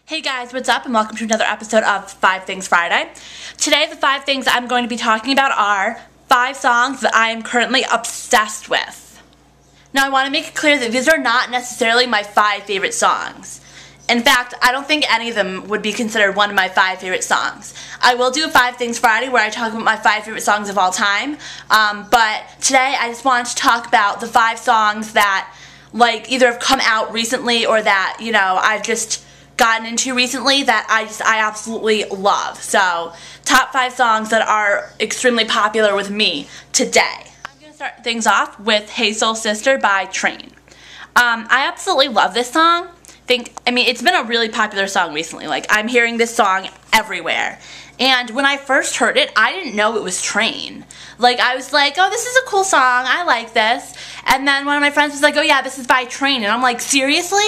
Hey guys, what's up and welcome to another episode of 5 Things Friday. Today the 5 things I'm going to be talking about are 5 songs that I am currently obsessed with. Now I want to make it clear that these are not necessarily my 5 favorite songs. In fact, I don't think any of them would be considered one of my 5 favorite songs. I will do a 5 Things Friday where I talk about my 5 favorite songs of all time, but today I just wanted to talk about the 5 songs that either have come out recently or that, I've just gotten into recently that I absolutely love. So, top 5 songs that are extremely popular with me today. I'm going to start things off with Hey Soul Sister by Train. I absolutely love this song. It's been a really popular song recently. I'm hearing this song everywhere. And when I first heard it, I didn't know it was Train. I was like, oh, this is a cool song, I like this. And then one of my friends was like, oh yeah, this is by Train. And I'm like, seriously?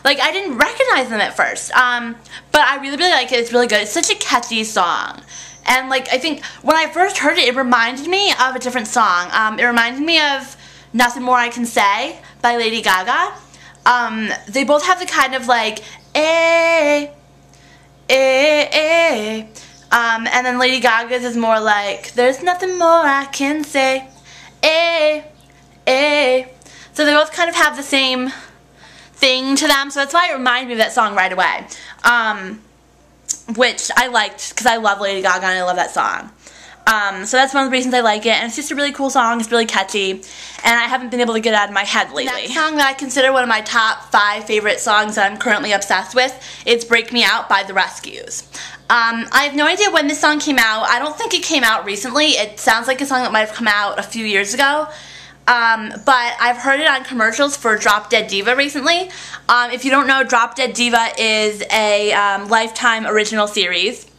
I didn't recognize them at first. But I really, really like it. It's really good. It's such a catchy song. And, I think when I first heard it, it reminded me of a different song. It reminded me of Nothing More I Can Say by Lady Gaga. They both have the kind of, eh, eh, eh. And then Lady Gaga's is more like, there's nothing more I can say, eh, eh. So they both kind of have the same thing to them, so that's why it reminded me of that song right away, which I liked because I love Lady Gaga and I love that song. So that's one of the reasons I like it, and it's just a really cool song. It's really catchy, and I haven't been able to get it out of my head lately. The next song that I consider one of my top 5 favorite songs that I'm currently obsessed with is Break Me Out by The Rescues. I have no idea when this song came out. I don't think it came out recently. It sounds like a song that might have come out a few years ago. But I've heard it on commercials for Drop Dead Diva recently. If you don't know, Drop Dead Diva is a Lifetime original series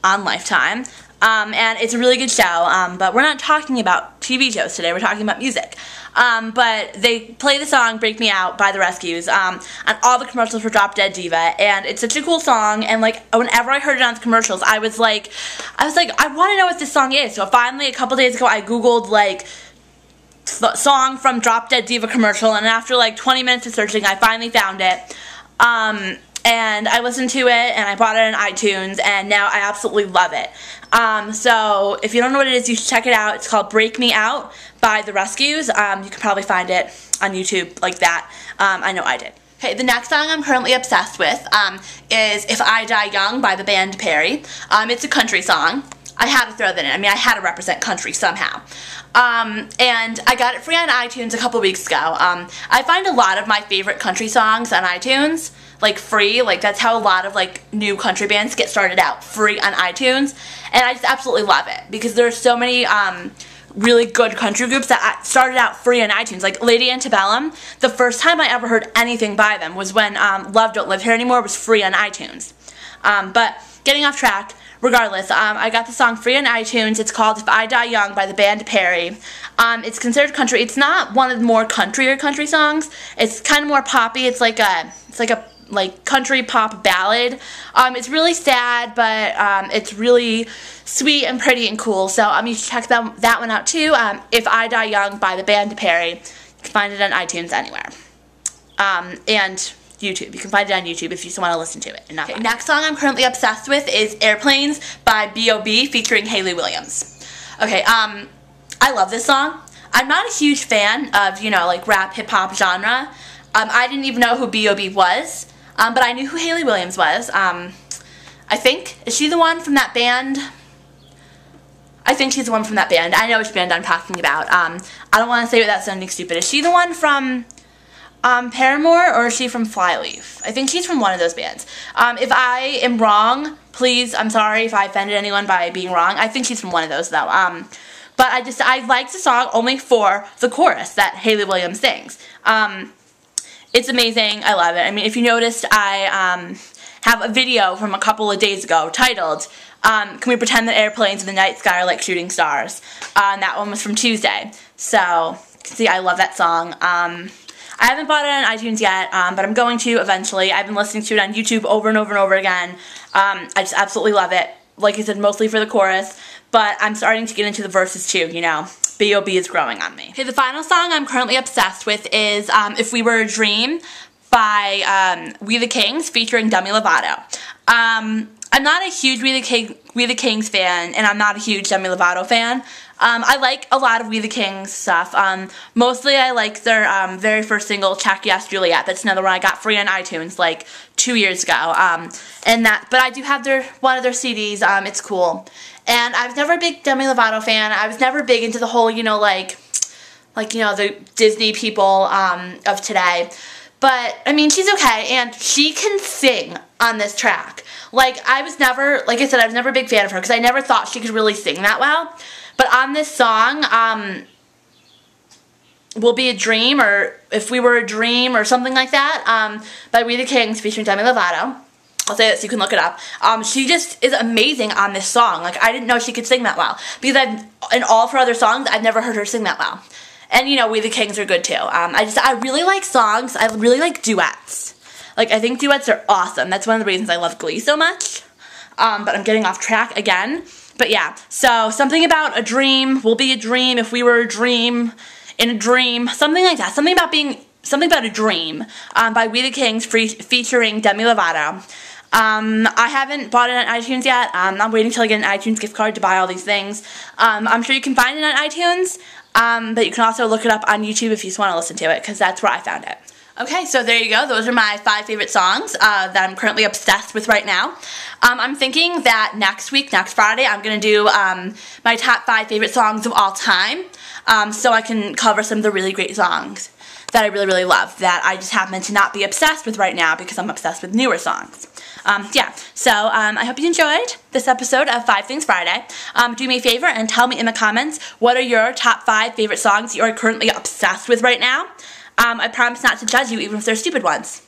on Lifetime. And it's a really good show, but we're not talking about TV shows today, we're talking about music. But they play the song Break Me Out by The Rescues on all the commercials for Drop Dead Diva, and it's such a cool song, and whenever I heard it on the commercials, I was like, I want to know what this song is. So finally, a couple days ago, I googled song from Drop Dead Diva commercial, and after 20 minutes of searching, I finally found it. And I listened to it, and I bought it on iTunes, and now I absolutely love it. So if you don't know what it is, you should check it out. It's called Break Me Out by The Rescues. You can probably find it on YouTube like that. I know I did. Okay, the next song I'm currently obsessed with is If I Die Young by the band Perry. It's a country song. I had to throw that in. I had to represent country somehow. And I got it free on iTunes a couple weeks ago. I find a lot of my favorite country songs on iTunes, free. That's how a lot of, new country bands get started out, free on iTunes. And I just absolutely love it, because there's so many, really good country groups that started out free on iTunes. Lady Antebellum, the first time I ever heard anything by them was when, Love Don't Live Here Anymore was free on iTunes. But getting off track, regardless, I got the song free on iTunes. It's called If I Die Young by the band Perry. It's considered country. It's not one of the more countryier country songs. It's kind of more poppy. It's like a country pop ballad. It's really sad, but it's really sweet and pretty and cool. So you should check that one out too. If I Die Young by the band Perry. You can find it on iTunes anywhere. And YouTube. You can find it on YouTube if you just want to listen to it. Okay, next song I'm currently obsessed with is Airplanes by B.O.B. featuring Hayley Williams. Okay, I love this song. I'm not a huge fan of, rap, hip-hop genre. I didn't even know who B.O.B. was, but I knew who Hayley Williams was. I think, is she the one from that band? I think she's the one from that band. I know which band I'm talking about. I don't want to say without sounding stupid. Is she the one from Paramore, or is she from Flyleaf? I think she's from one of those bands. If I am wrong, please, I'm sorry if I offended anyone by being wrong. I think she's from one of those, though. But I like the song only for the chorus that Hayley Williams sings. It's amazing. I love it. If you noticed, I have a video from a couple of days ago titled, Can We Pretend That Airplanes in the Night Sky Are Like Shooting Stars? And that one was from Tuesday. So, you can see I love that song. I haven't bought it on iTunes yet, but I'm going to eventually. I've been listening to it on YouTube over and over and over again. I just absolutely love it. Like I said, mostly for the chorus, but I'm starting to get into the verses too, B.O.B. is growing on me. Okay, the final song I'm currently obsessed with is If We Were a Dream by We the Kings featuring Demi Lovato. I'm not a huge We the Kings fan, and I'm not a huge Demi Lovato fan. I like a lot of We the Kings stuff. Mostly I like their very first single, Check Yes Juliet. That's another one I got free on iTunes like 2 years ago. But I do have one of their CDs. It's cool. And I was never a big Demi Lovato fan. I was never big into the whole, you know, like the Disney people of today. But, I mean, she's okay, and she can sing on this track. Like I said, I was never a big fan of her, because I never thought she could really sing that well. But on this song, Will Be a Dream, or If We Were a Dream, or something like that, by We the Kings featuring Demi Lovato. I'll say that so you can look it up. She just is amazing on this song. Like, I didn't know she could sing that well, because in all of her other songs, I've never heard her sing that well. And, you know, We the Kings are good, too. I really like songs. I really like duets. Like, I think duets are awesome. That's one of the reasons I love Glee so much. But I'm getting off track again. But, yeah. So, something about a dream, will be a dream, if we were a dream, in a dream. Something like that. Something about a dream. By We the Kings featuring Demi Lovato. I haven't bought it on iTunes yet. I'm waiting till I get an iTunes gift card to buy all these things. I'm sure you can find it on iTunes. But you can also look it up on YouTube if you just want to listen to it, because that's where I found it. Okay, so there you go. Those are my 5 favorite songs that I'm currently obsessed with right now. I'm thinking that next Friday, I'm going to do my top 5 favorite songs of all time, so I can cover some of the really great songs that I really, really love, that I just happen to not be obsessed with right now because I'm obsessed with newer songs. Yeah, so I hope you enjoyed this episode of 5 Things Friday. Do me a favor and tell me in the comments, what are your top 5 favorite songs you are currently obsessed with right now? I promise not to judge you even if they're stupid ones.